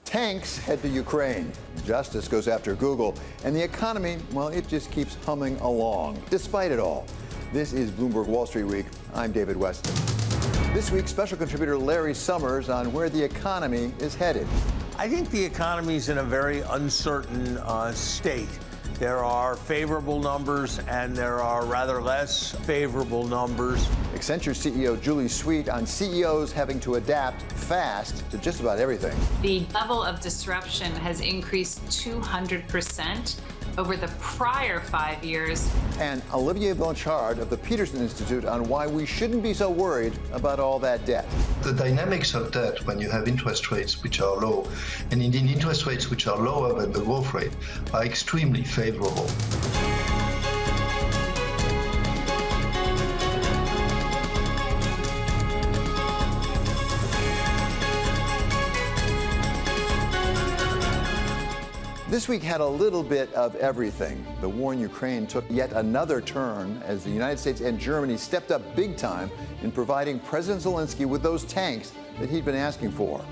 Tanks head to Ukraine. Justice goes after Google. And the economy, well, it just keeps humming along, despite it all. This is Bloomberg Wall Street Week. I'm David Weston. This week, special contributor Larry Summers on where the economy is headed. I think the economy is in a very uncertain state. There are favorable numbers and there are rather less favorable numbers. Accenture CEO Julie Sweet on CEOs having to adapt fast to just about everything. The level of disruption has increased 200% over the prior 5 years. And Olivier Blanchard of the Peterson Institute on why we shouldn't be so worried about all that debt. The dynamics of debt when you have interest rates which are low, and indeed interest rates which are lower than the growth rate, are extremely favorable. This week had a little bit of everything. The war in Ukraine took yet another turn as the United States and Germany stepped up big time in providing President Zelensky with those tanks that he'd been asking for.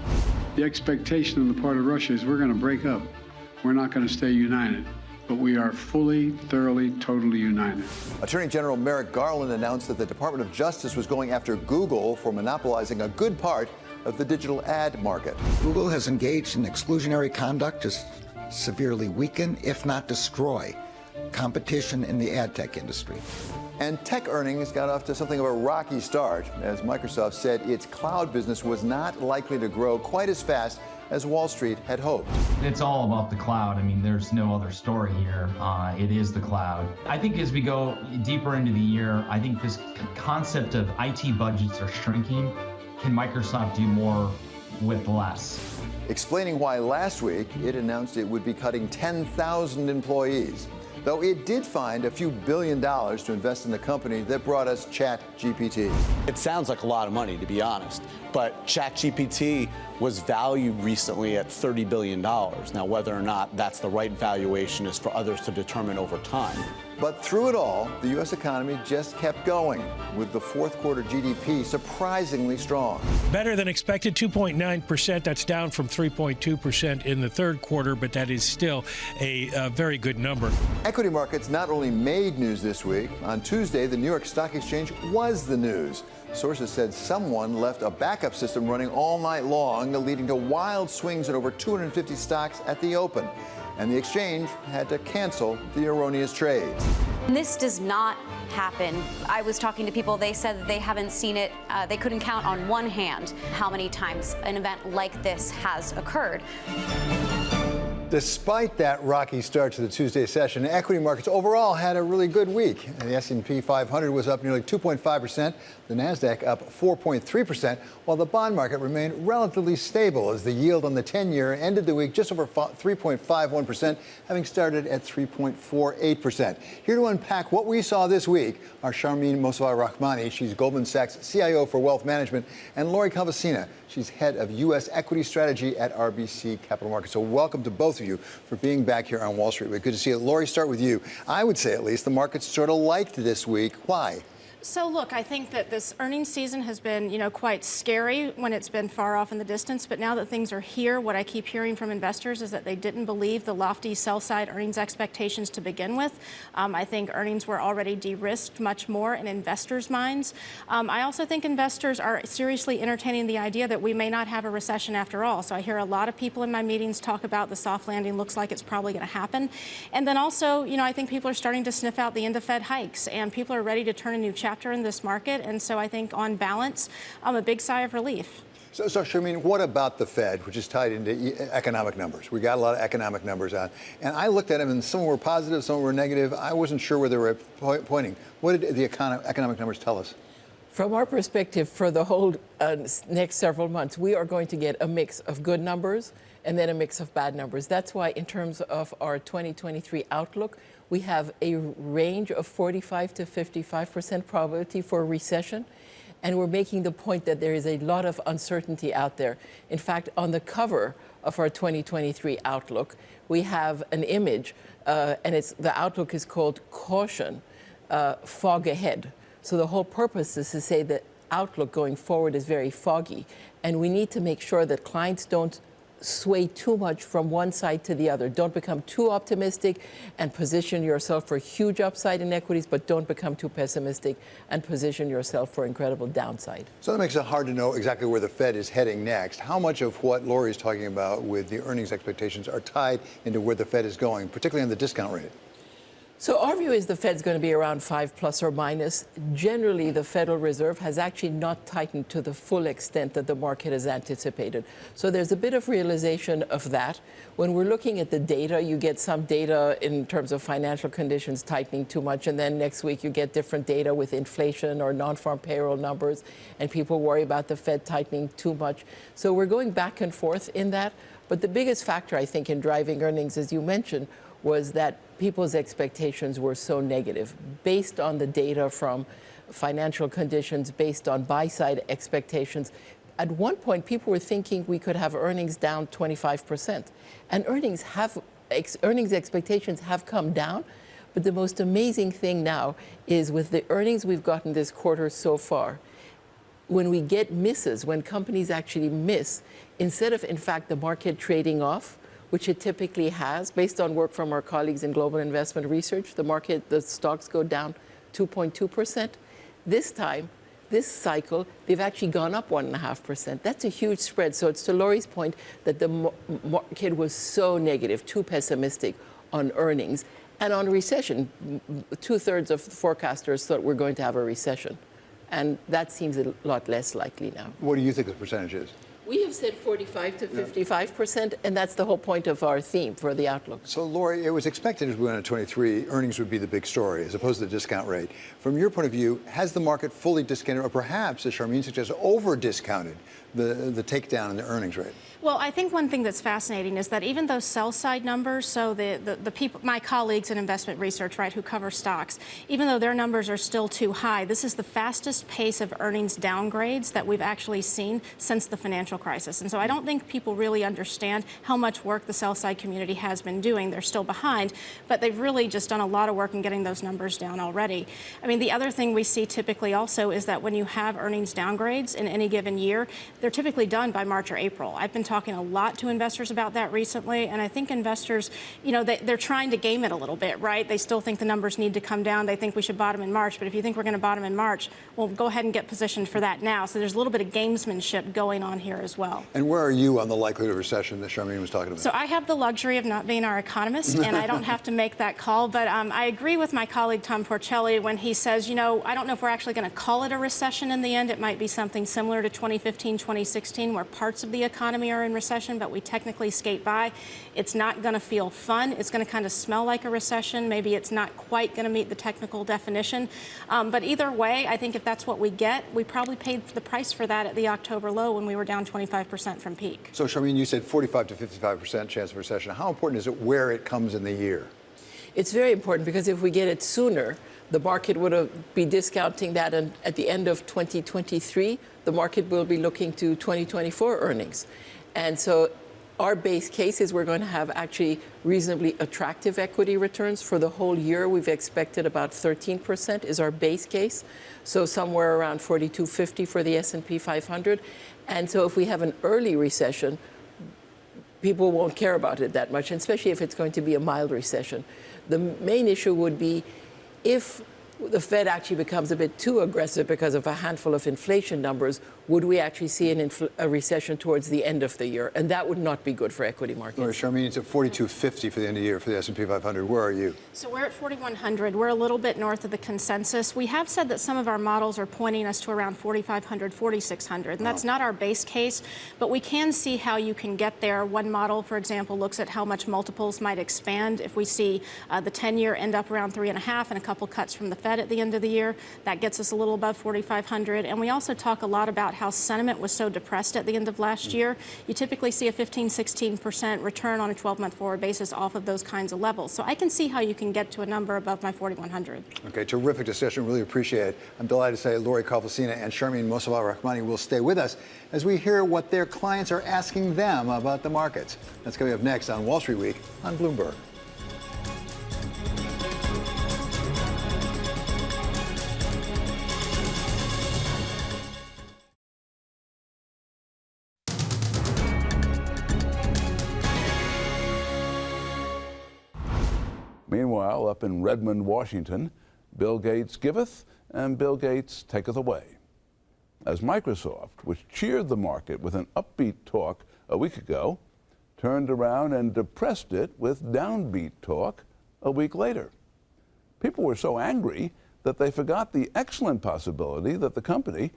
The expectation on the part of Russia is we're going to break up. We're not going to stay united. But we are fully, thoroughly, totally united. Attorney General Merrick Garland announced that the Department of Justice was going after Google for monopolizing a good part of the digital ad market. Google has engaged in exclusionary conduct to severely weaken, if not destroy, competition in the ad tech industry. And tech earnings got off to something of a rocky start, as Microsoft said its cloud business was not likely to grow quite as fast as Wall Street had hoped. It's all about the cloud. I mean, there's no other story here. It is the cloud. I think as we go deeper into the year, I think this concept of IT budgets are shrinking. Can Microsoft do more with less? Explaining why last week it announced it would be cutting 10,000 employees, though it did find a few $1 billion to invest in the company that brought us ChatGPT. It sounds like a lot of money, to be honest, but ChatGPT was valued recently at $30 billion. Now, whether or not that's the right valuation is for others to determine over time. But through it all, the U.S. economy just kept going, with the fourth quarter GDP surprisingly strong. Better than expected, 2.9%. That's down from 3.2% in the third quarter, but that is still a very good number. Equity markets not only made news this week. On Tuesday, the New York Stock Exchange was the news. Sources said someone left a backup system running all night long, leading to wild swings in over 250 stocks at the open. And the exchange had to cancel the erroneous trades. This does not happen. I was talking to people, they said that they haven't seen it. They couldn't count on one hand how many times an event like this has occurred. Despite that rocky start to the Tuesday session, equity markets overall had a really good week. The S&P 500 was up nearly 2.5%, the Nasdaq up 4.3%, while the bond market remained relatively stable as the yield on the 10-year ended the week just over 3.51%, having started at 3.48%. Here to unpack what we saw this week are Sharmin Mossavar-Rahmani, she's Goldman Sachs CIO for Wealth Management, and Lori Calvasina, she's head of U.S. equity strategy at RBC Capital Markets. So welcome to both of you for being back here on Wall Street Week. Good to see you. Lori, start with you. I would say at least the markets sort of liked this week. Why? So, look, I think that this earnings season has been, quite scary when it's been far off in the distance. But now that things are here, what I keep hearing from investors is that they didn't believe the lofty sell-side earnings expectations to begin with. I think earnings were already de-risked much more in investors' minds. I also think investors are seriously entertaining the idea that we may not have a recession after all. So I hear a lot of people in my meetings talk about the soft landing looks like it's probably going to happen. And then also, I think people are starting to sniff out the end of Fed hikes, and people are ready to turn a new chapter in this market. And so I think on balance, a big sigh of relief. So Sharmin, what about the Fed, which is tied into economic numbers? We got a lot of economic numbers on. And I looked at them, and some were positive, some were negative. I wasn't sure where they were pointing. What did the economic numbers tell us? From our perspective, for the whole next several months, we are going to get a mix of good numbers and then a mix of bad numbers. That's why in terms of our 2023 outlook, we have a range of 45 to 55% probability for a recession. And we're making the point that there is a lot of uncertainty out there. In fact, on the cover of our 2023 outlook, we have an image, and the outlook is called Caution, Fog Ahead. So the whole purpose is to say that outlook going forward is very foggy. And we need to make sure that clients don't sway too much from one side to the other. Don't become too optimistic and position yourself for huge upside in equities, but don't become too pessimistic and position yourself for incredible downside. So that makes it hard to know exactly where the Fed is heading next. How much of what Lori is talking about with the earnings expectations are tied into where the Fed is going, particularly on the discount rate? So our view is the Fed's going to be around 5 plus or minus. Generally, the Federal Reserve has actually not tightened to the full extent that the market has anticipated. So there's a bit of realization of that. When we're looking at the data, you get some data in terms of financial conditions tightening too much, and then next week you get different data with inflation or non-farm payroll numbers, and people worry about the Fed tightening too much. So we're going back and forth in that. But the biggest factor, I think, in driving earnings, as you mentioned, was that people's expectations were so negative based on the data from financial conditions, based on buy-side expectations. At one point, people were thinking we could have earnings down 25%. And earnings expectations have come down. But the most amazing thing now is with the earnings we've gotten this quarter so far, when we get misses, when companies actually miss, instead of, in fact, the market trading off, which it typically has, based on work from our colleagues in global investment research, the stocks go down 2.2%. This time, this cycle, they've actually gone up 1.5%. That's a huge spread. So it's to Lori's point that the market was so negative, too pessimistic on earnings. And on recession, 2/3 of forecasters thought we're going to have a recession. And that seems a lot less likely now. What do you think the percentage is? We have said 45 to 55%, and that's the whole point of our theme for the outlook. So, Lori, it was expected as we went into 23, earnings would be the big story as opposed to the discount rate. From your point of view, has the market fully discounted, or perhaps, as Sharmin suggests, over-discounted the takedown in the earnings rate? Well, I think one thing that's fascinating is that even those sell-side numbers, so the people, my colleagues in investment research, right, who cover stocks, even though their numbers are still too high, this is the fastest pace of earnings downgrades that we've actually seen since the financial crisis. And so I don't think people really understand how much work the sell-side community has been doing. They're still behind, but they've really just done a lot of work in getting those numbers down already. I mean, the other thing we see typically also is that when you have earnings downgrades in any given year, they're typically done by March or April. I've been talking a lot to investors about that recently, and I think investors, you know, they're trying to game it a little bit, right? They still think the numbers need to come down. They think we should bottom in March, but if you think we're going to bottom in March, well, go ahead and get positioned for that now. So there's a little bit of gamesmanship going on here as well. And where are you on the likelihood of recession that Sharmin was talking about? So I have the luxury of not being our economist, and I don't have to make that call, but I agree with my colleague Tom Porcelli when he says, you know, I don't know if we're actually going to call it a recession in the end. It might be something similar to 2015, 2016, where parts of the economy are in recession, but we technically skate by. It's not going to feel fun. It's going to kind of smell like a recession. Maybe it's not quite going to meet the technical definition. But either way, I think if that's what we get, we probably paid the price for that at the October low when we were down 25% from peak. So, Sharmin, you said 45 to 55% chance of recession. How important is it where it comes in the year? It's very important because if we get it sooner, the market would be discounting that, and at the end of 2023, the market will be looking to 2024 earnings. And so our base case is we're going to have actually reasonably attractive equity returns. For the whole year, we've expected about 13% is our base case. So somewhere around 4250 for the S&P 500. And so if we have an early recession, people won't care about it that much, and especially if it's going to be a mild recession. The main issue would be if the Fed actually becomes a bit too aggressive because of a handful of inflation numbers, would we actually see a recession towards the end of the year? And that would not be good for equity markets. Sharmin, it's at 4250 for the end of the year for the S&P 500. Where are you? So we're at 4,100. We're a little bit north of the consensus. We have said that some of our models are pointing us to around 4,500, 4,600. And that's not our base case, but we can see how you can get there. One model, for example, looks at how much multiples might expand if we see the 10-year end up around 3.5 and a couple cuts from the Fed at the end of the year. That gets us a little above 4,500. And we also talk a lot about how sentiment was so depressed at the end of last year. You typically see a 15, 16% return on a 12-month forward basis off of those kinds of levels. So I can see how you can get to a number above my 4,100. Okay, terrific discussion. Really appreciate it. I'm delighted to say Lori Calvasina and Sharmin Mossavar-Rahmani will stay with us as we hear what their clients are asking them about the markets. That's coming up next on Wall Street Week on Bloomberg. Meanwhile, up in Redmond, Washington, Bill Gates giveth and Bill Gates taketh away. As Microsoft, which cheered the market with an upbeat talk a week ago, turned around and depressed it with downbeat talk a week later. People were so angry that they forgot the excellent possibility that the company,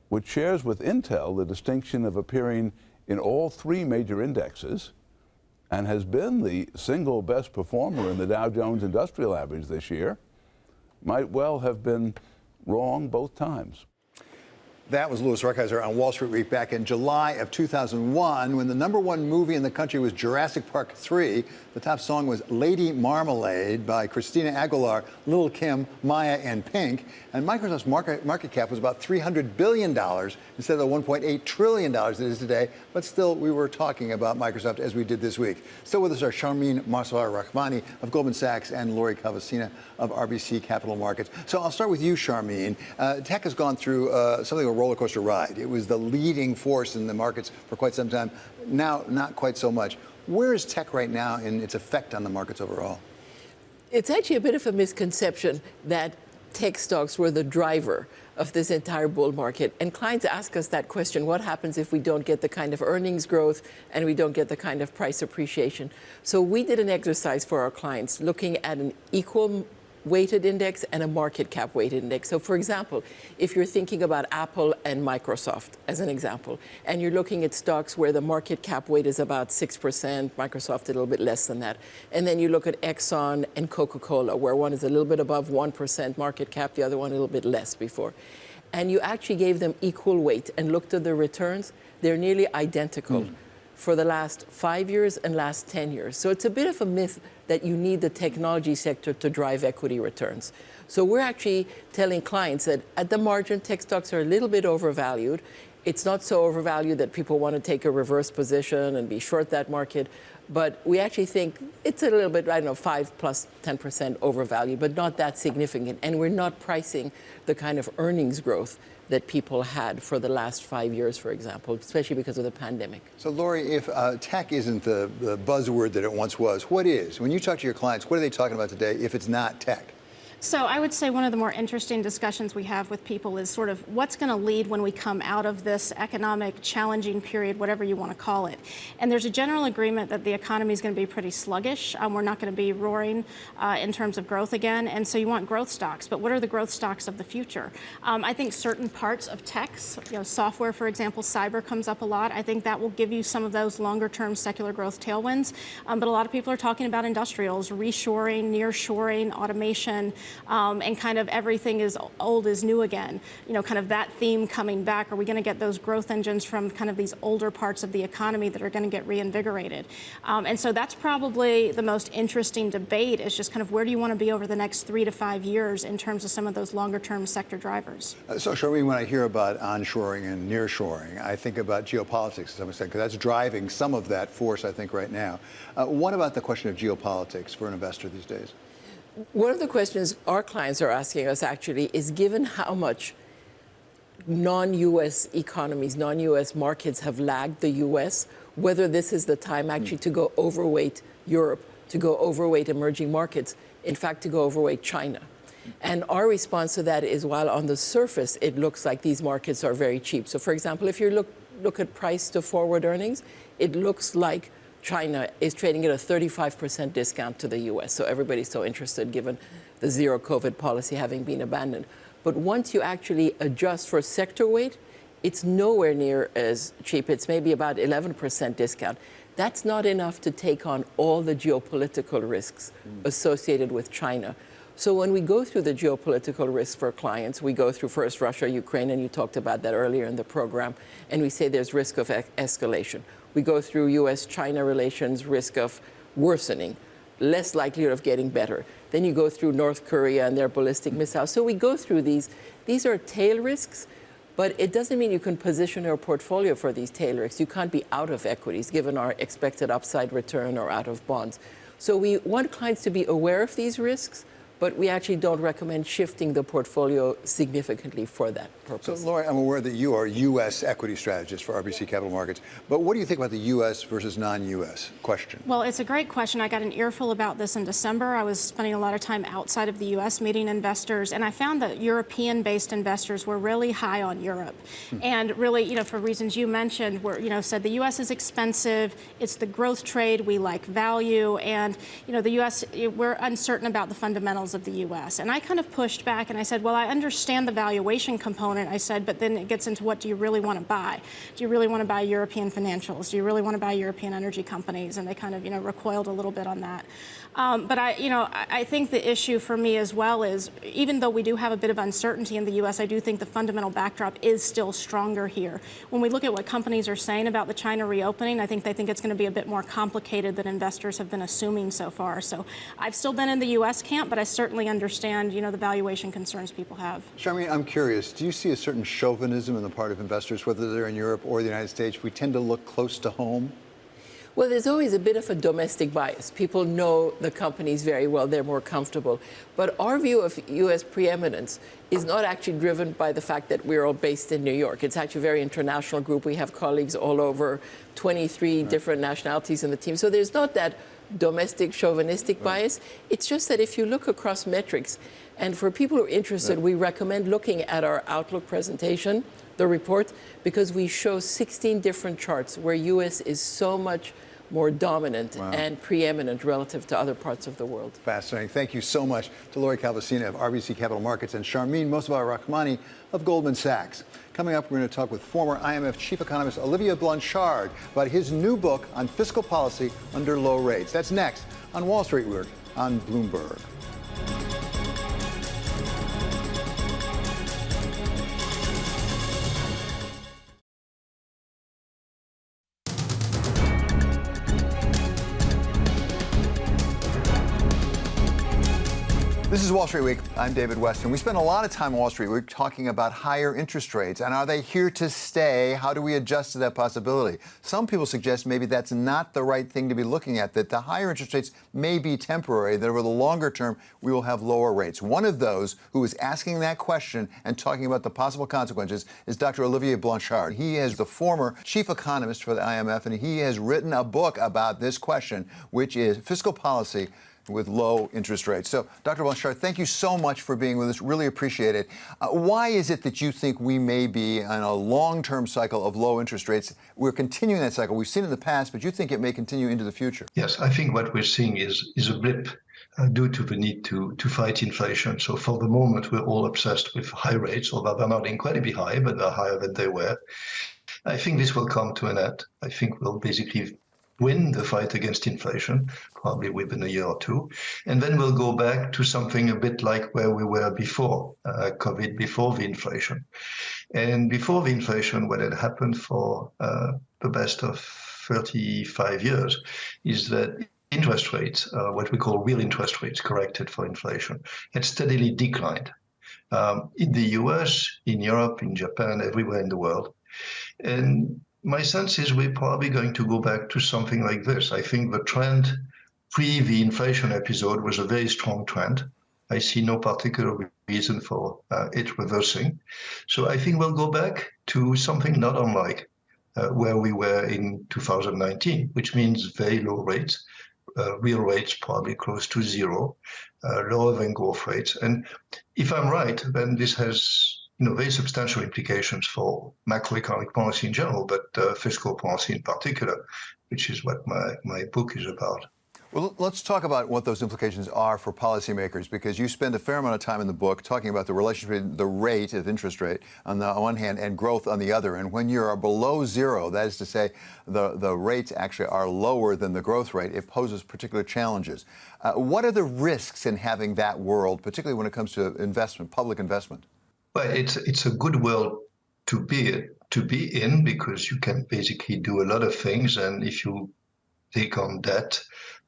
which shares with Intel the distinction of appearing in all three major indexes and has been the single best performer in the Dow Jones Industrial Average this year, might well have been wrong both times. That was Louis Rukeyser on Wall Street Week back in July of 2001 when the #1 movie in the country was Jurassic Park 3. The top song was Lady Marmalade by Christina Aguilar, Lil' Kim, Maya, and Pink. And Microsoft's market cap was about $300 billion instead of the $1.8 trillion it is today. But still, we were talking about Microsoft as we did this week. Still with us are Sharmin Mossavar-Rahmani of Goldman Sachs and Lori Calvasina of RBC Capital Markets. So I'll start with you, Sharmin. Tech has gone through something of a roller coaster ride. It was the leading force in the markets for quite some time. Now, not quite so much. Where is tech right now in its effect on the markets overall? It's actually a bit of a misconception that tech stocks were the driver of this entire bull market. And clients ask us that question, what happens if we don't get the kind of earnings growth and we don't get the kind of price appreciation? So we did an exercise for our clients looking at an equal weighted index and a market cap weighted index. So for example, if you're thinking about Apple and Microsoft as an example, and you're looking at stocks where the market cap weight is about 6%, Microsoft a little bit less than that, and then you look at Exxon and Coca-Cola, where one is a little bit above 1% market cap, the other one a little bit less before, and you actually gave them equal weight and looked at the returns, they're nearly identical for the last 5 years and last 10 years. So it's a bit of a myth that you need the technology sector to drive equity returns. So we're actually telling clients that at the margin, tech stocks are a little bit overvalued. It's not so overvalued that people want to take a reverse position and be short that market. But we actually think it's a little bit, 5 plus 10% overvalued, but not that significant. And we're not pricing the kind of earnings growth that people had for the last 5 years, for example, especially because of the pandemic. So, Lori, if tech isn't the buzzword that it once was, what is? When you talk to your clients, what are they talking about today if it's not tech? So I would say one of the more interesting discussions we have with people is sort of what's going to lead when we come out of this economic challenging period, whatever you want to call it. And there's a general agreement that the economy is going to be pretty sluggish. We're not going to be roaring in terms of growth again. And so you want growth stocks. But what are the growth stocks of the future? I think certain parts of techs, software, for example, cyber comes up a lot. I think that will give you some of those longer term secular growth tailwinds. But a lot of people are talking about industrials, reshoring, nearshoring, automation. And kind of everything is old is new again. Kind of that theme coming back. Are we going to get those growth engines from kind of these older parts of the economy that are going to get reinvigorated? And so that's probably the most interesting debate is just kind of where do you want to be over the next 3 to 5 years in terms of some of those longer term sector drivers? So, Sharmin, when I hear about onshoring and nearshoring, I think about geopolitics to some extent, because that's driving some of that force, I think, right now. What about the question of geopolitics for an investor these days? One of the questions our clients are asking us actually is given how much non-U.S. economies, non-U.S. markets have lagged the U.S., whether this is the time actually to go overweight Europe, to go overweight emerging markets, in fact, to go overweight China. And our response to that is while on the surface it looks like these markets are very cheap. So, for example, if you look at price to forward earnings, it looks like China is trading at a 35% discount to the U.S. So everybody's so interested given the zero COVID policy having been abandoned. But once you actually adjust for sector weight, it's nowhere near as cheap. It's maybe about 11% discount. That's not enough to take on all the geopolitical risks associated with China. So when we go through the geopolitical risks for clients, we go through first Russia, Ukraine, and you talked about that earlier in the program, and we say there's risk of escalation. We go through U.S.-China relations, risk of worsening, less likelihood of getting better. Then you go through North Korea and their ballistic missiles. So we go through these. These are tail risks, but it doesn't mean you can position your portfolio for these tail risks. You can't be out of equities given our expected upside return or out of bonds. So we want clients to be aware of these risks, but we actually don't recommend shifting the portfolio significantly for that purpose. So, Lori, I'm aware that you are U.S. equity strategist for RBC Capital Markets, but what do you think about the U.S. versus non-U.S. question? Well, it's a great question. I got an earful about this in December. I was spending a lot of time outside of the U.S. meeting investors, and I found that European-based investors were really high on Europe. And really, for reasons you mentioned, said the U.S. is expensive, it's the growth trade, we like value, and, the U.S., we're uncertain about the fundamentals of the U.S. And I kind of pushed back and I said, well, I understand the valuation component, I said, but then it gets into what do you really want to buy? Do you really want to buy European financials? Do you really want to buy European energy companies? And they kind of, recoiled a little bit on that. But I think the issue for me as well is, even though we do have a bit of uncertainty in the U.S., I do think the fundamental backdrop is still stronger here. When we look at what companies are saying about the China reopening, I think they think it's going to be a bit more complicated than investors have been assuming so far. So I've still been in the U.S. camp, but I certainly understand, the valuation concerns people have. Sharmin, I'm curious, do you see a certain chauvinism on the part of investors, whether they're in Europe or the United States? We tend to look close to home. Well, there's always a bit of a domestic bias. People know the companies very well. They're more comfortable. But our view of U.S. preeminence is not actually driven by the fact that we're all based in New York. It's actually a very international group. We have colleagues all over, 23 different nationalities in the team. So there's not that domestic chauvinistic bias. It's just that if you look across metrics, and for people who are interested, we recommend looking at our Outlook presentation, the report, because we show 16 different charts where U.S. is so much more dominant and preeminent relative to other parts of the world. Fascinating. Thank you so much to Lori Calvasina of RBC Capital Markets and Sharmin Mossavar-Rahmani of Goldman Sachs. Coming up, we're going to talk with former IMF chief economist Olivier Blanchard about his new book on fiscal policy under low rates. That's next on Wall Street Week on Bloomberg. This is Wall Street Week. I'm David Weston. We spend a lot of time on Wall Street Week talking about higher interest rates. And are they here to stay? How do we adjust to that possibility? Some people suggest maybe that's not the right thing to be looking at, that the higher interest rates may be temporary, that over the longer term, we will have lower rates. One of those who is asking that question and talking about the possible consequences is Dr. Olivier Blanchard. He is the former chief economist for the IMF, and he has written a book about this question, which is fiscal policy with low interest rates. So, Dr. Blanchard, thank you so much for being with us. Really appreciate it. Why is it that you think we may be on a long-term cycle of low interest rates? We're continuing that cycle. We've seen it in the past, but you think it may continue into the future? Yes, I think what we're seeing is a blip due to the need to fight inflation. So for the moment, we're all obsessed with high rates, although they're not incredibly high, but they're higher than they were. I think this will come to an end. I think we'll basically win the fight against inflation, probably within a year or two. And then we'll go back to something a bit like where we were before COVID, before the inflation. And before the inflation, what had happened for the best of 35 years is that interest rates, what we call real interest rates corrected for inflation, had steadily declined in the US, in Europe, in Japan, everywhere in the world. And my sense is we're probably going to go back to something like this. I think the trend pre the inflation episode was a very strong trend. I see no particular reason for it reversing. So I think we'll go back to something not unlike where we were in 2019, which means very low rates, real rates probably close to zero, lower than growth rates. And if I'm right, then this has very substantial implications for macroeconomic policy in general, but fiscal policy in particular, which is what my book is about. Well, let's talk about what those implications are for policymakers, because you spend a fair amount of time in the book talking about the relationship between the rate of interest rate on the one hand and growth on the other. And when you're below zero, that is to say the rates actually are lower than the growth rate, it poses particular challenges. What are the risks in having that world, particularly when it comes to investment, public investment? Well, it's a good world to be in, because you can basically do a lot of things. And if you take on debt,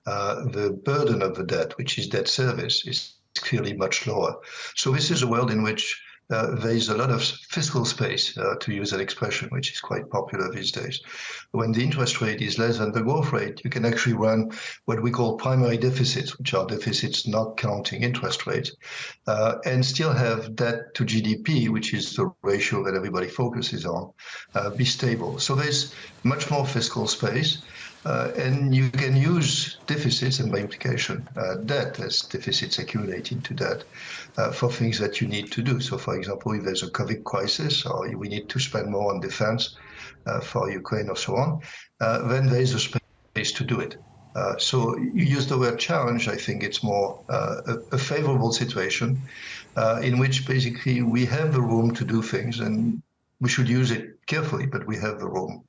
the burden of the debt, which is debt service, is clearly much lower. So this is a world in which there is a lot of fiscal space, to use an expression which is quite popular these days. When the interest rate is less than the growth rate, you can actually run what we call primary deficits, which are deficits not counting interest rates, and still have debt to GDP, which is the ratio that everybody focuses on, be stable. So there's much more fiscal space. And you can use deficits, and by implication, debt, as deficits accumulate into debt, for things that you need to do. So, for example, if there's a COVID crisis, or we need to spend more on defense for Ukraine or so on, then there is a space to do it. So you use the word challenge. I think it's more a favorable situation in which basically we have the room to do things, and we should use it carefully, but we have the room.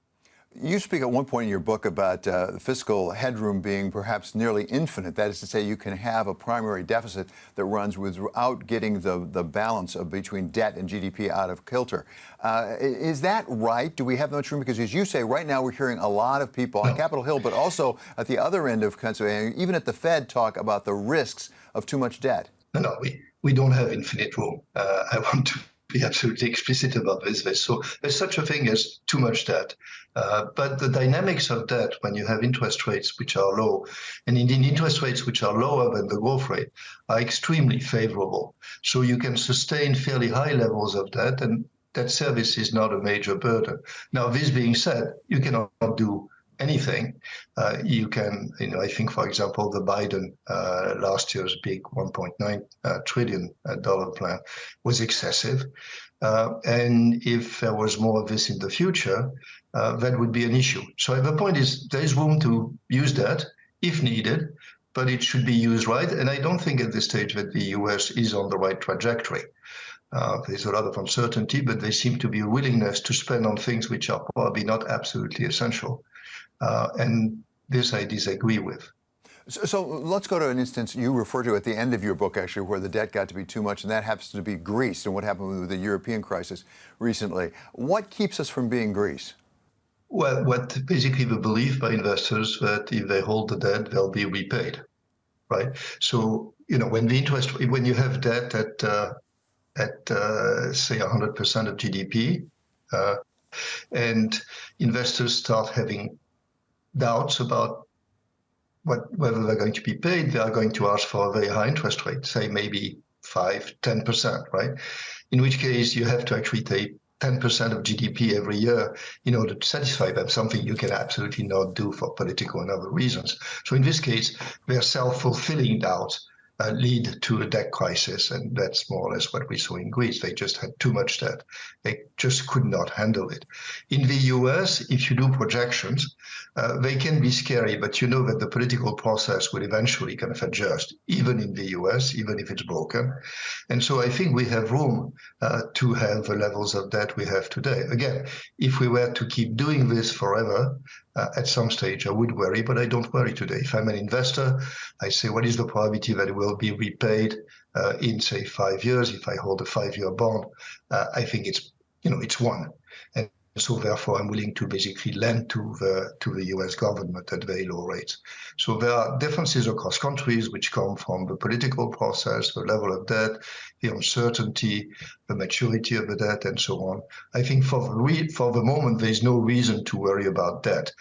You speak at one point in your book about fiscal headroom being perhaps nearly infinite. That is to say, you can have a primary deficit that runs without getting the balance between debt and GDP out of kilter. Is that right? Do we have much room? Because as you say, right now we're hearing a lot of people on Capitol Hill, but also at the other end of Pennsylvania, even at the Fed, talk about the risks of too much debt. No, we don't have infinite room. I want to be absolutely explicit about this. So there's such a thing as too much debt. But the dynamics of debt, when you have interest rates which are low, and indeed interest rates which are lower than the growth rate, are extremely favorable. So you can sustain fairly high levels of debt, and debt service is not a major burden. Now, this being said, you cannot do anything. You can, I think, for example, the Biden last year's big $1.9 trillion plan was excessive. And if there was more of this in the future, that would be an issue. So the point is, there is room to use that if needed, but it should be used right. And I don't think at this stage that the US is on the right trajectory. There's a lot of uncertainty, but there seems to be a willingness to spend on things which are probably not absolutely essential. And this I disagree with. So let's go to an instance you refer to at the end of your book, actually, where the debt got to be too much, and that happens to be Greece and what happened with the European crisis recently. What keeps us from being Greece? Well, what basically the belief by investors that if they hold the debt, they'll be repaid, right? So, when you have debt at say 100% of GDP, and investors start having doubts about whether they're going to be paid, they are going to ask for a very high interest rate, say maybe 5-10%, right? In which case you have to actually take 10% of GDP every year in order to satisfy them, something you can absolutely not do for political and other reasons. So in this case, their self-fulfilling doubts lead to a debt crisis, and that's more or less what we saw in Greece. They just had too much debt. They just could not handle it. In the US, if you do projections, they can be scary, but you know that the political process will eventually kind of adjust, even in the US, even if it's broken. And so I think we have room to have the levels of debt we have today. Again, if we were to keep doing this forever, at some stage I would worry, but I don't worry today. If I'm an investor, I say, what is the probability that it will be repaid in, say, 5 years? If I hold a 5-year bond, I think it's 1. And so therefore I'm willing to basically lend to the US government at very low rates. So there are differences across countries which come from the political process, the level of debt, the uncertainty, the maturity of the debt, and so on. I think for the moment, there's no reason to worry about debt,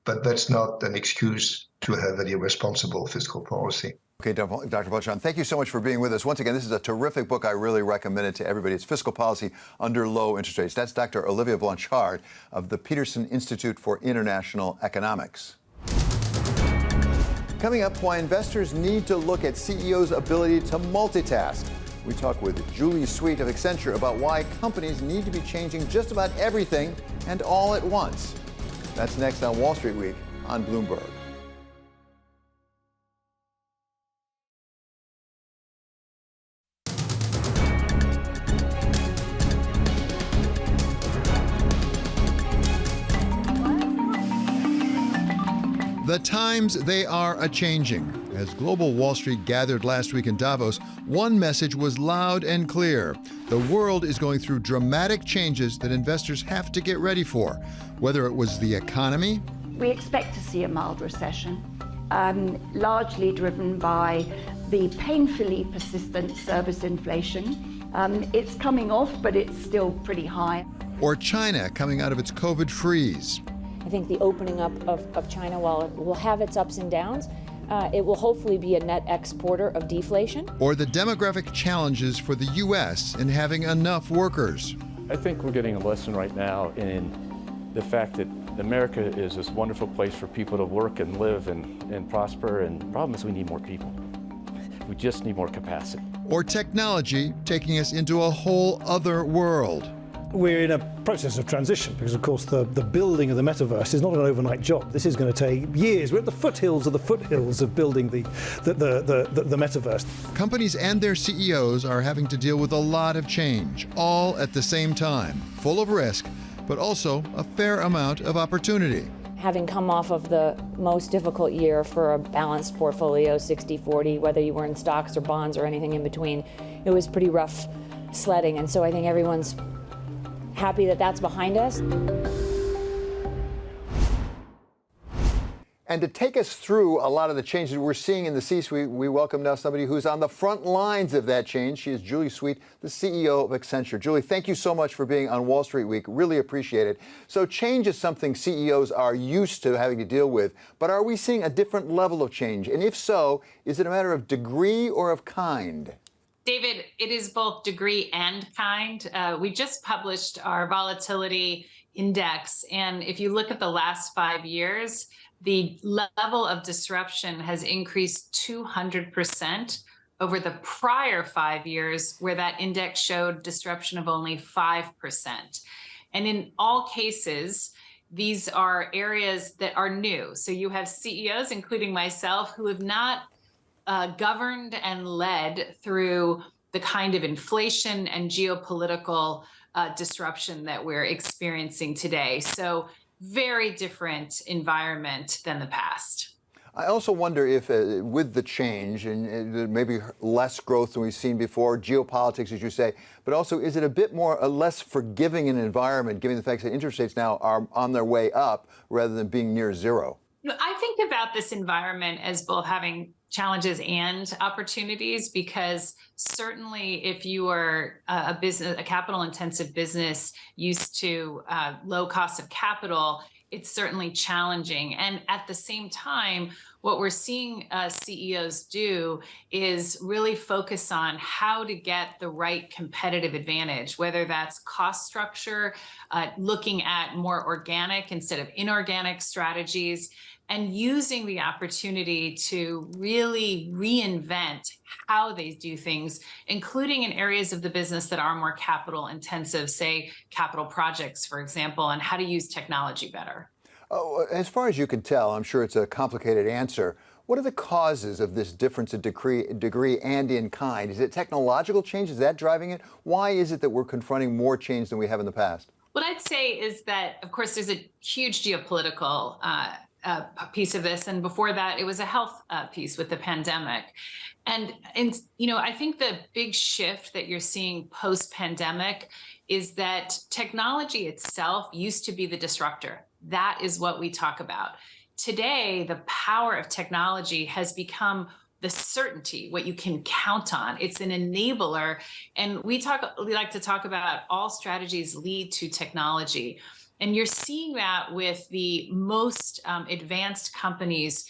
but that's not an excuse to have any irresponsible fiscal policy. Okay, Dr. Blanchard, thank you so much for being with us. Once again, this is a terrific book. I really recommend it to everybody. It's Fiscal Policy Under Low Interest Rates. That's Dr. Olivier Blanchard of the Peterson Institute for International Economics. Coming up, why investors need to look at CEOs' ability to multitask. We talk with Julie Sweet of Accenture about why companies need to be changing just about everything and all at once. That's next on Wall Street Week on Bloomberg. The times, they are a-changing. As global Wall Street gathered last week in Davos, one message was loud and clear. The world is going through dramatic changes that investors have to get ready for. Whether it was the economy. We expect to see a mild recession, largely driven by the painfully persistent service inflation It's coming off, but it's still pretty high. Or China coming out of its COVID freeze. I think the opening up of China, while it will have its ups and downs, it will hopefully be a net exporter of deflation. Or the demographic challenges for the U.S. in having enough workers. I think we're getting a lesson right now in the fact that America is this wonderful place for people to work and live and prosper, and the problem is we need more people. We just need more capacity. Or technology taking us into a whole other world. We're in a process of transition because, of course, the building of the metaverse is not an overnight job. This is going to take years. We're at the foothills of building the metaverse. Companies and their CEOs are having to deal with a lot of change, all at the same time, full of risk, but also a fair amount of opportunity. Having come off of the most difficult year for a balanced portfolio, 60-40, whether you were in stocks or bonds or anything in between, it was pretty rough sledding. And so I think everyone's happy that that's behind us. And to take us through a lot of the changes we're seeing in the C-suite, we welcome now somebody who's on the front lines of that change. She is Julie Sweet, the CEO of Accenture. Julie, thank you so much for being on Wall Street Week. Really appreciate it. So change is something CEOs are used to having to deal with, but are we seeing a different level of change? And if so, is it a matter of degree or of kind? David, it is both degree and kind. We just published our volatility index. And if you look at the last 5 years, the level of disruption has increased 200% over the prior 5 years, where that index showed disruption of only 5%. And in all cases, these are areas that are new. So you have CEOs, including myself, who have not governed and led through the kind of inflation and geopolitical disruption that we're experiencing today. So very different environment than the past. I also wonder if with the change and maybe less growth than we've seen before, geopolitics, as you say, but also is it a bit more, a less forgiving an environment, given the fact that interest rates now are on their way up rather tthan being near zero? I think about this environment as both having challenges and opportunities, because certainly if you are a capital intensive business used to low cost of capital, it's certainly challenging. And at the same time, what we're seeing CEOs do is really focus on how to get the right competitive advantage, whether that's cost structure, looking at more organic instead of inorganic strategies, and using the opportunity to really reinvent how they do things, including in areas of the business that are more capital intensive, say capital projects, for example, and how to use technology better. Oh, as far as you can tell, I'm sure it's a complicated answer. What are the causes of this difference in degree and in kind? Is it technological change? Is that driving it? Why is it that we're confronting more change than we have in the past? What I'd say is that, of course, there's a huge geopolitical piece of this, and before that, it was a health piece with the pandemic. And I think the big shift that you're seeing post-pandemic is that technology itself used to be the disruptor. That is what we talk about. Today, the power of technology has become the certainty, what you can count on. It's an enabler. And we like to talk about all strategies lead to technology. And you're seeing that with the most advanced companies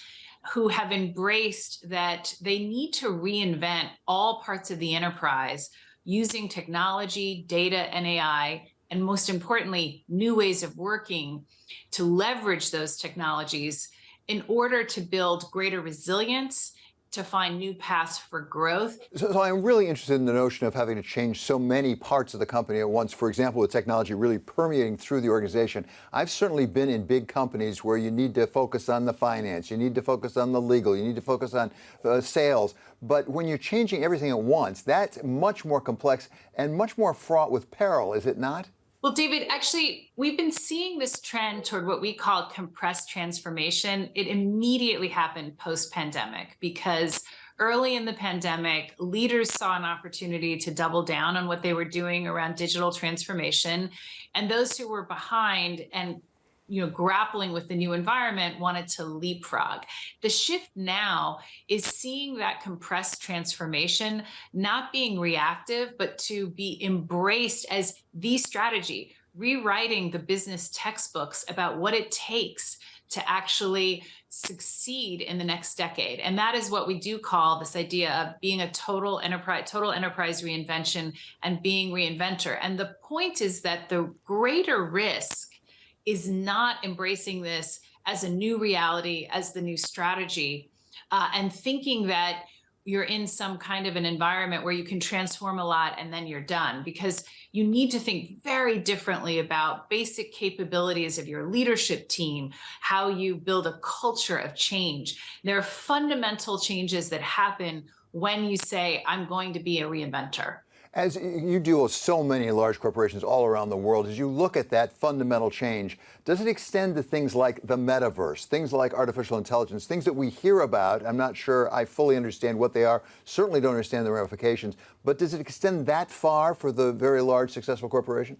who have embraced that they need to reinvent all parts of the enterprise using technology, data, and AI, and most importantly, new ways of working to leverage those technologies in order to build greater resilience, to find new paths for growth. So I'm really interested in the notion of having to change so many parts of the company at once. For example, with technology really permeating through the organization. I've certainly been in big companies where you need to focus on the finance, you need to focus on the legal, you need to focus on sales. But when you're changing everything at once, that's much more complex and much more fraught with peril, is it not? Well, David, actually, we've been seeing this trend toward what we call compressed transformation. It immediately happened post-pandemic because early in the pandemic, leaders saw an opportunity to double down on what they were doing around digital transformation. And those who were behind and grappling with the new environment, wanted to leapfrog. The shift now is seeing that compressed transformation not being reactive, but to be embraced as the strategy, rewriting the business textbooks about what it takes to actually succeed in the next decade. And that is what we do call this idea of being a total enterprise reinvention and being reinventor. And the point is that the greater risk is not embracing this as a new reality, as the new strategy, and thinking that you're in some kind of an environment where you can transform a lot and then you're done, because you need to think very differently about basic capabilities of your leadership team, how you build a culture of change. There are fundamental changes that happen when you say, I'm going to be a reinventor. As you deal with so many large corporations all around the world, as you look at that fundamental change, does it extend to things like the metaverse, things like artificial intelligence, things that we hear about? I'm not sure I fully understand what they are, certainly don't understand the ramifications, but does it extend that far for the very large, successful corporation?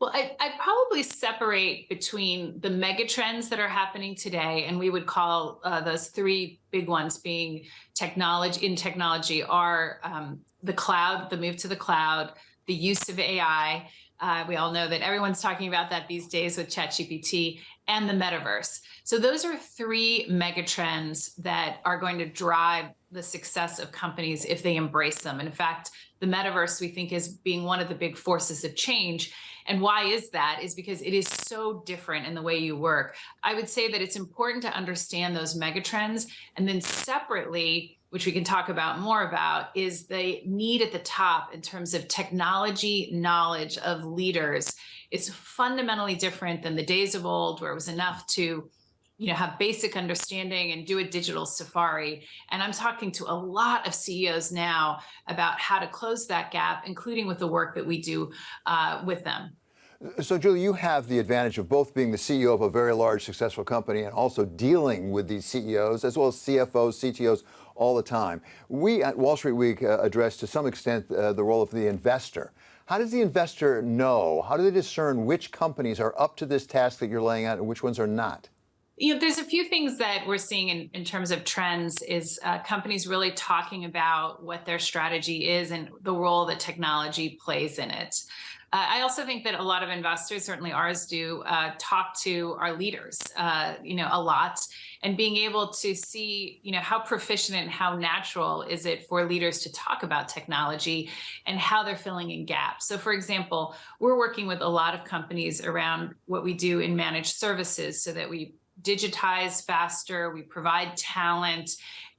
Well, I'd probably separate between the megatrends that are happening today, and we would call those three big ones being technology are the cloud, the move to the cloud, the use of AI. We all know that everyone's talking about that these days with ChatGPT, and the metaverse. So those are three megatrends that are going to drive the success of companies if they embrace them. And in fact, the metaverse, we think, is being one of the big forces of change. And why is that? Is because it is so different in the way you work. I would say that it's important to understand those megatrends, and then separately, which we can talk about more about, is the need at the top in terms of technology knowledge of leaders. It's fundamentally different than the days of old where it was enough to have basic understanding and do a digital safari. And I'm talking to a lot of CEOs now about how to close that gap, including with the work that we do with them. So, Julie, you have the advantage of both being the CEO of a very large, successful company and also dealing with these CEOs, as well as CFOs, CTOs, all the time. We at Wall Street Week address to some extent the role of the investor. How does the investor know? How do they discern which companies are up to this task that you're laying out and which ones are not? There's a few things that we're seeing in terms of trends is companies really talking about what their strategy is and the role that technology plays in it. I also think that a lot of investors, certainly ours do, talk to our leaders, a lot, and being able to see, how proficient and how natural is it for leaders to talk about technology and how they're filling in gaps. So, for example, we're working with a lot of companies around what we do in managed services so that we digitize faster, we provide talent,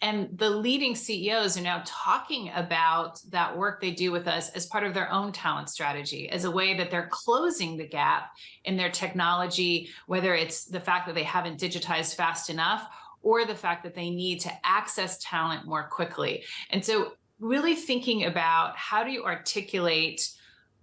and the leading CEOs are now talking about that work they do with us as part of their own talent strategy, as a way that they're closing the gap in their technology, whether it's the fact that they haven't digitized fast enough or the fact that they need to access talent more quickly. And so really thinking about how do you articulate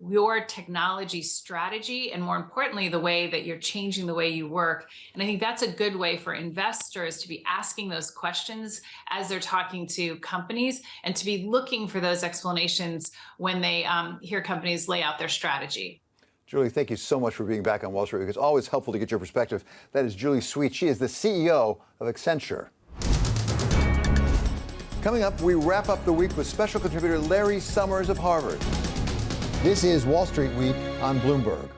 your technology strategy, and more importantly, the way that you're changing the way you work. And I think that's a good way for investors to be asking those questions as they're talking to companies, and to be looking for those explanations when they hear companies lay out their strategy. Julie, thank you so much for being back on Wall Street Week. It's always helpful to get your perspective. That is Julie Sweet. She is the CEO of Accenture. Coming up, we wrap up the week with special contributor Larry Summers of Harvard. This is Wall Street Week on Bloomberg.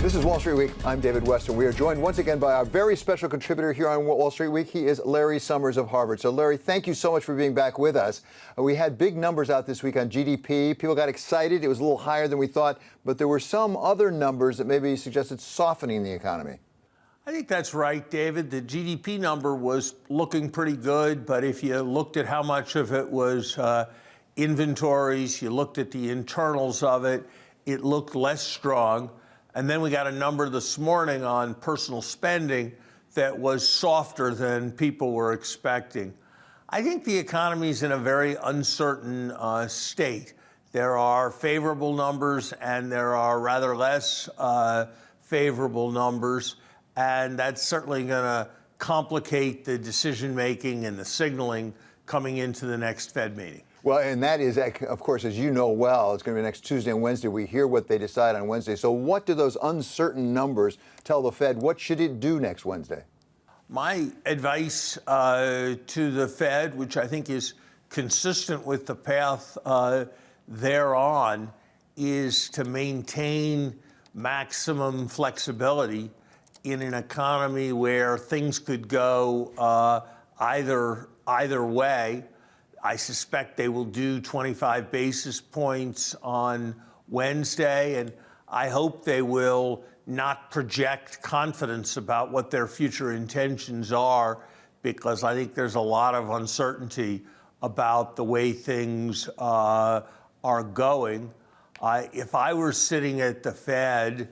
This is Wall Street Week. I'm David West, and we are joined once again by our very special contributor here on Wall Street Week. He is Larry Summers of Harvard. So, Larry, thank you so much for being back with us. We had big numbers out this week on GDP. People got excited. It was a little higher than we thought, but there were some other numbers that maybe suggested softening the economy. I think that's right, David. The GDP number was looking pretty good, but if you looked at how much of it was inventories, you looked at the internals of it, it looked less strong. And then we got a number this morning on personal spending that was softer than people were expecting. I think the economy's in a very uncertain state. There are favorable numbers and there are rather less favorable numbers. And that's certainly going to complicate the decision-making and the signaling coming into the next Fed meeting. Well, and that is, of course, as you know well, it's going to be next Tuesday and Wednesday. We hear what they decide on Wednesday. So what do those uncertain numbers tell the Fed? What should it do next Wednesday? My advice to the Fed, which I think is consistent with the path they're on, is to maintain maximum flexibility in an economy where things could go either way. I suspect they will do 25 basis points on Wednesday, and I hope they will not project confidence about what their future intentions are, because I think there's a lot of uncertainty about the way things are going. If I were sitting at the Fed,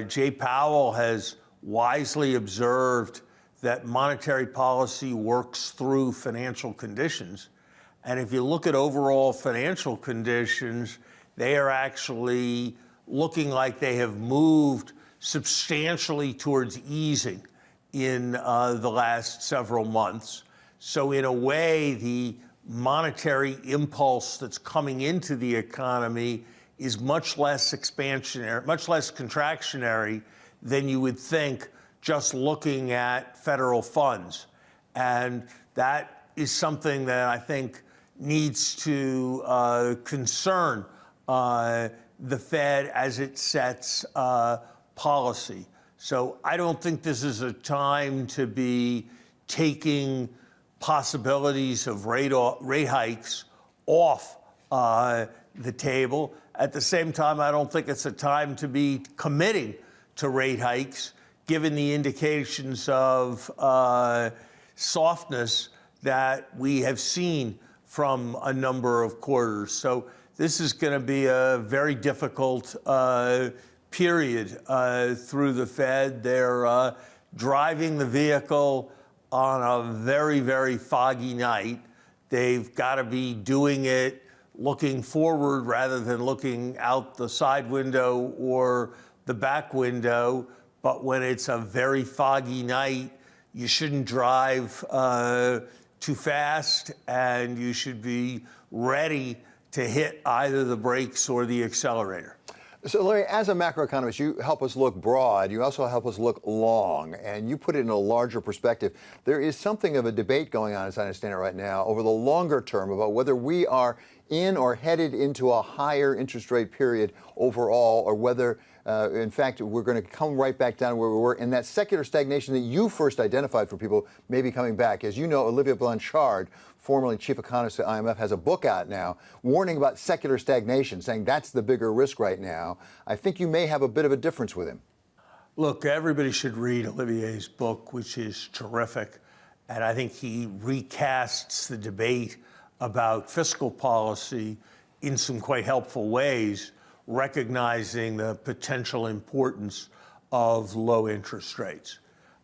Jay Powell has wisely observed that monetary policy works through financial conditions. And if you look at overall financial conditions, they are actually looking like they have moved substantially towards easing in the last several months. So in a way, the monetary impulse that's coming into the economy is much less expansionary, much less contractionary than you would think just looking at federal funds. And that is something that I think needs to concern the Fed as it sets policy. So I don't think this is a time to be taking possibilities of rate hikes off the table. At the same time, I don't think it's a time to be committing to rate hikes, given the indications of softness that we have seen from a number of quarters. So this is going to be a very difficult period through the Fed. They're driving the vehicle on a very, very foggy night. They've got to be doing it looking forward rather than looking out the side window or the back window. But when it's a very foggy night, you shouldn't drive too fast, and you should be ready to hit either the brakes or the accelerator. So, Larry, as a macroeconomist, you help us look broad. You also help us look long, and you put it in a larger perspective. There is something of a debate going on, as I understand it right now, over the longer term about whether we are in or headed into a higher interest rate period overall, or whether, in fact, we're going to come right back down where we were. And that secular stagnation that you first identified for people may be coming back. As you know, Olivier Blanchard, formerly chief economist at IMF, has a book out now warning about secular stagnation, saying that's the bigger risk right now. I think you may have a bit of a difference with him. Look, everybody should read Olivier's book, which is terrific. And I think he recasts the debate about fiscal policy in some quite helpful ways, recognizing the potential importance of low interest rates.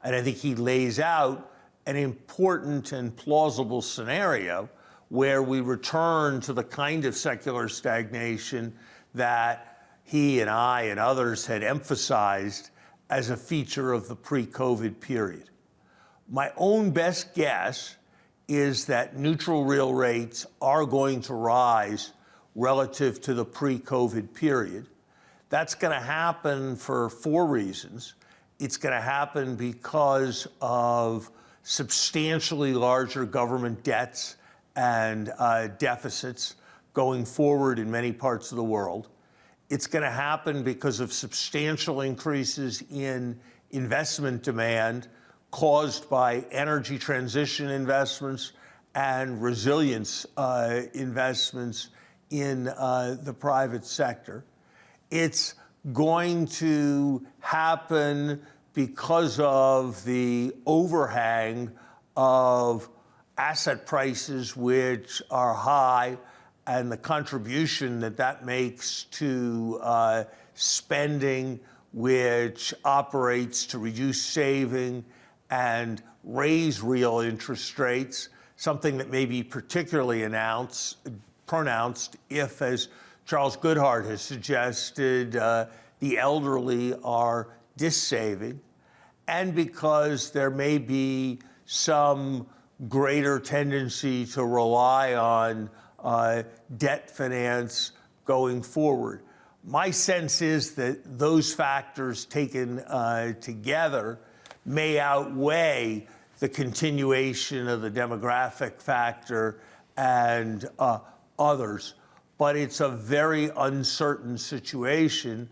And I think he lays out an important and plausible scenario where we return to the kind of secular stagnation that he and I and others had emphasized as a feature of the pre-COVID period. My own best guess is that neutral real rates are going to rise relative to the pre-COVID period. That's going to happen for four reasons. It's going to happen because of substantially larger government debts and deficits going forward in many parts of the world. It's going to happen because of substantial increases in investment demand caused by energy transition investments and resilience investments in the private sector. It's going to happen because of the overhang of asset prices, which are high, and the contribution that that makes to spending, which operates to reduce saving and raise real interest rates, something that may be particularly pronounced if, as Charles Goodhart has suggested, the elderly are dissaving, and because there may be some greater tendency to rely on debt finance going forward. My sense is that those factors taken together may outweigh the continuation of the demographic factor and others. But it's a very uncertain situation.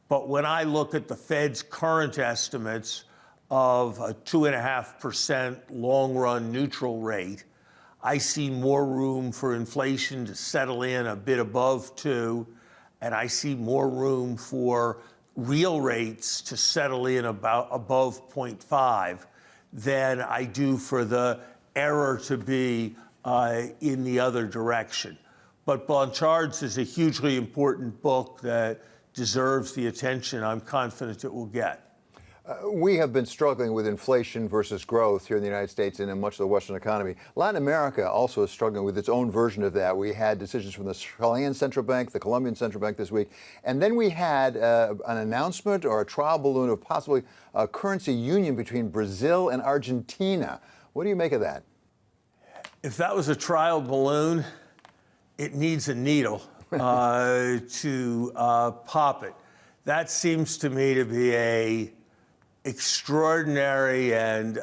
But when I look at the Fed's current estimates of a 2.5% long-run neutral rate, I see more room for inflation to settle in a bit above 2, and I see more room for real rates to settle in about above 0.5 than I do for the error to be in the other direction. But Blanchard's is a hugely important book that deserves the attention I'm confident it will get. We have been struggling with inflation versus growth here in the United States and in much of the Western economy. Latin America also is struggling with its own version of that. We had decisions from the Chilean Central Bank, the Colombian Central Bank this week, and then we had an announcement or a trial balloon of possibly a currency union between Brazil and Argentina. What do you make of that? If that was a trial balloon, it needs a needle to pop it. That seems to me to be a extraordinary and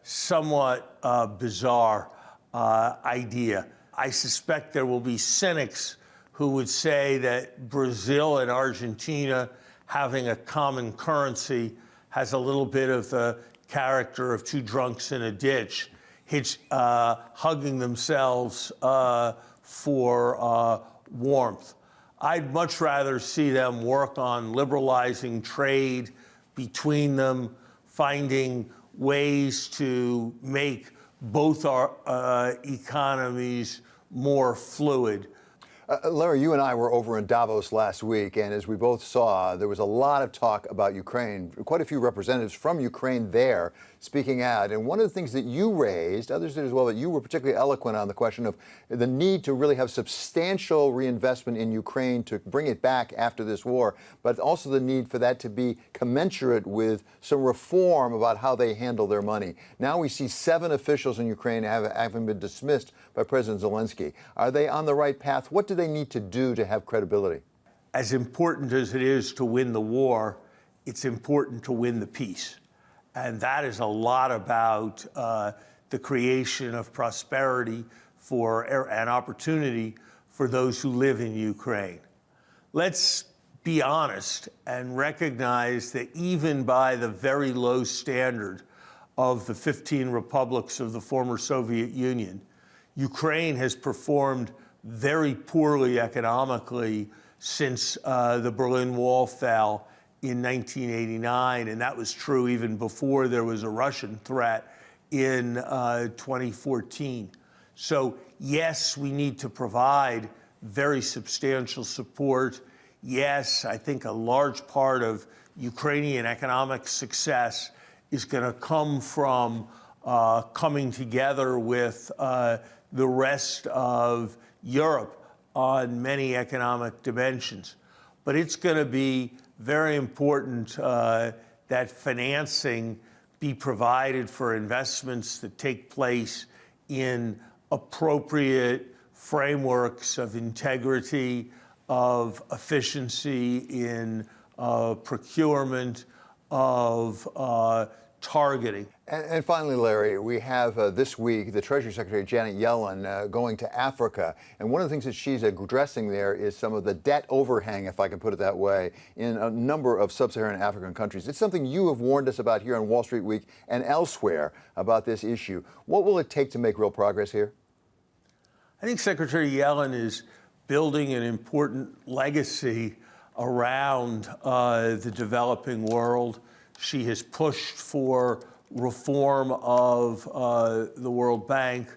somewhat bizarre idea. I suspect there will be cynics who would say that Brazil and Argentina having a common currency has a little bit of the character of two drunks in a ditch, hugging themselves for warmth. I'd much rather see them work on liberalizing trade between them, finding ways to make both our economies more fluid. Larry, you and I were over in Davos last week, and as we both saw, there was a lot of talk about Ukraine. Quite a few representatives from Ukraine there speaking out. And one of the things that you raised, others did as well, that you were particularly eloquent on the question of the need to really have substantial reinvestment in Ukraine to bring it back after this war, but also the need for that to be commensurate with some reform about how they handle their money. Now we see 7 officials in Ukraine having been dismissed by President Zelensky. Are they on the right path? What do they need to do to have credibility? As important as it is to win the war, it's important to win the peace. And that is a lot about the creation of prosperity and opportunity for those who live in Ukraine. Let's be honest and recognize that even by the very low standard of the 15 republics of the former Soviet Union, Ukraine has performed very poorly economically since the Berlin Wall fell in 1989, and that was true even before there was a Russian threat in 2014. So yes, we need to provide very substantial support. Yes, I think a large part of Ukrainian economic success is going to come from coming together with the rest of Europe on many economic dimensions. But it's going to be very important that financing be provided for investments that take place in appropriate frameworks of integrity, of efficiency in procurement, of targeting. And finally, Larry, we have this week the Treasury Secretary Janet Yellen going to Africa. And one of the things that she's addressing there is some of the debt overhang, if I can put it that way, in a number of sub-Saharan African countries. It's something you have warned us about here on Wall Street Week and elsewhere about this issue. What will it take to make real progress here? I think Secretary Yellen is building an important legacy around the developing world. She has pushed for reform of the World Bank.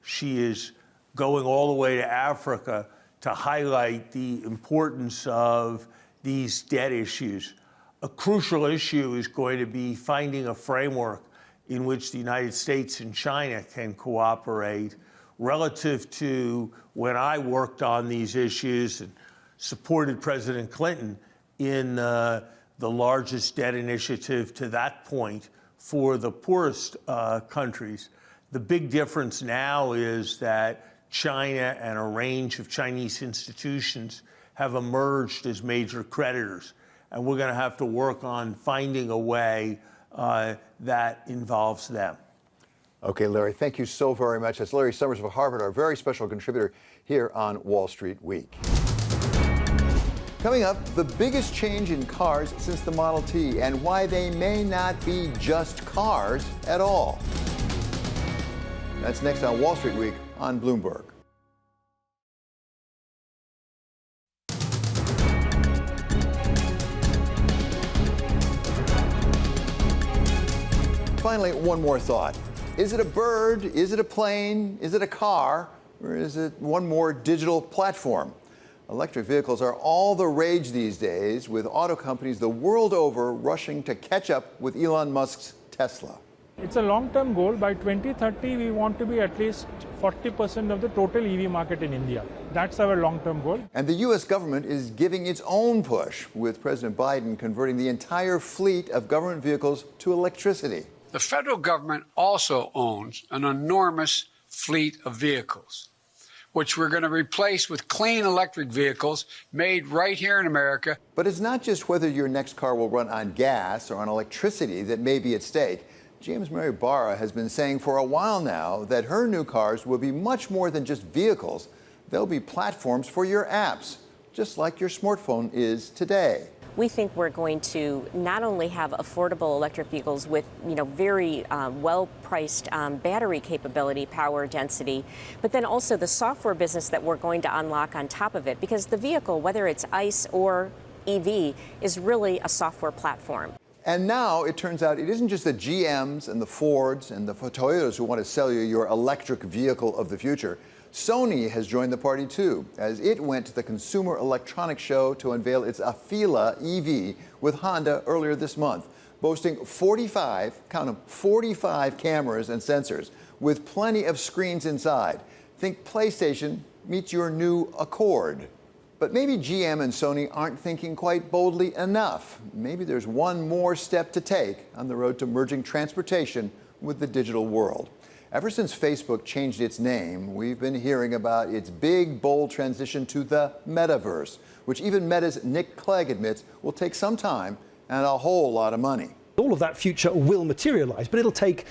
She is going all the way to Africa to highlight the importance of these debt issues. A crucial issue is going to be finding a framework in which the United States and China can cooperate relative to when I worked on these issues and supported President Clinton in the largest debt initiative to that point for the poorest countries. The big difference now is that China and a range of Chinese institutions have emerged as major creditors. And we're going to have to work on finding a way that involves them. Okay, Larry, thank you so very much. That's Larry Summers of Harvard, our very special contributor here on Wall Street Week. Coming up, the biggest change in cars since the Model T and why they may not be just cars at all. That's next on Wall Street Week on Bloomberg. Finally, one more thought. Is it a bird? Is it a plane? Is it a car? Or is it one more digital platform? Electric vehicles are all the rage these days, with auto companies the world over rushing to catch up with Elon Musk's Tesla. It's a long-term goal. By 2030, we want to be at least 40% of the total EV market in India. That's our long-term goal. And the U.S. government is giving its own push, with President Biden converting the entire fleet of government vehicles to electricity. The federal government also owns an enormous fleet of vehicles, which we're going to replace with clean electric vehicles made right here in America. But it's not just whether your next car will run on gas or on electricity that may be at stake. James Mary Barra has been saying for a while now that her new cars will be much more than just vehicles. They'll be platforms for your apps, just like your smartphone is today. We think we're going to not only have affordable electric vehicles with, very well-priced battery capability, power density, but then also the software business that we're going to unlock on top of it, because the vehicle, whether it's ICE or EV, is really a software platform. And now it turns out it isn't just the GMs and the Fords and the Toyotas who want to sell you your electric vehicle of the future. Sony has joined the party too, as it went to the Consumer Electronics Show to unveil its Afeela EV with Honda earlier this month, boasting 45, count them, 45 cameras and sensors with plenty of screens inside. Think PlayStation meets your new Accord. But maybe GM and Sony aren't thinking quite boldly enough. Maybe there's one more step to take on the road to merging transportation with the digital world. Ever since Facebook changed its name, we've been hearing about its big, bold transition to the metaverse, which even Meta's Nick Clegg admits will take some time and a whole lot of money. All of that future will materialize, but it'll take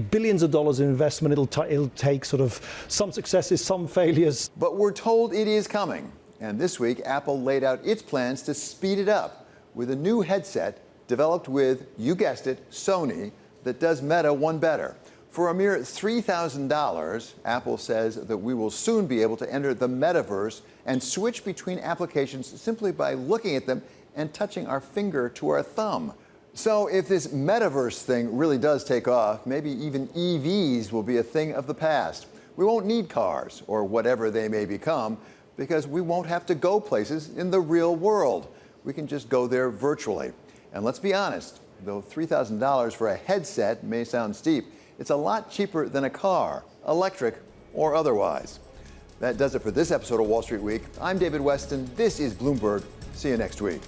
billions of dollars in investment. It'll take sort of some successes, some failures. But we're told it is coming. And this week, Apple laid out its plans to speed it up with a new headset developed with, you guessed it, Sony, that does Meta one better. For a mere $3,000, Apple says that we will soon be able to enter the metaverse and switch between applications simply by looking at them and touching our finger to our thumb. So if this metaverse thing really does take off, maybe even EVs will be a thing of the past. We won't need cars, or whatever they may become, because we won't have to go places in the real world. We can just go there virtually. And let's be honest, though $3,000 for a headset may sound steep, it's a lot cheaper than a car, electric or otherwise. That does it for this episode of Wall Street Week. I'm David Weston. This is Bloomberg. See you next week.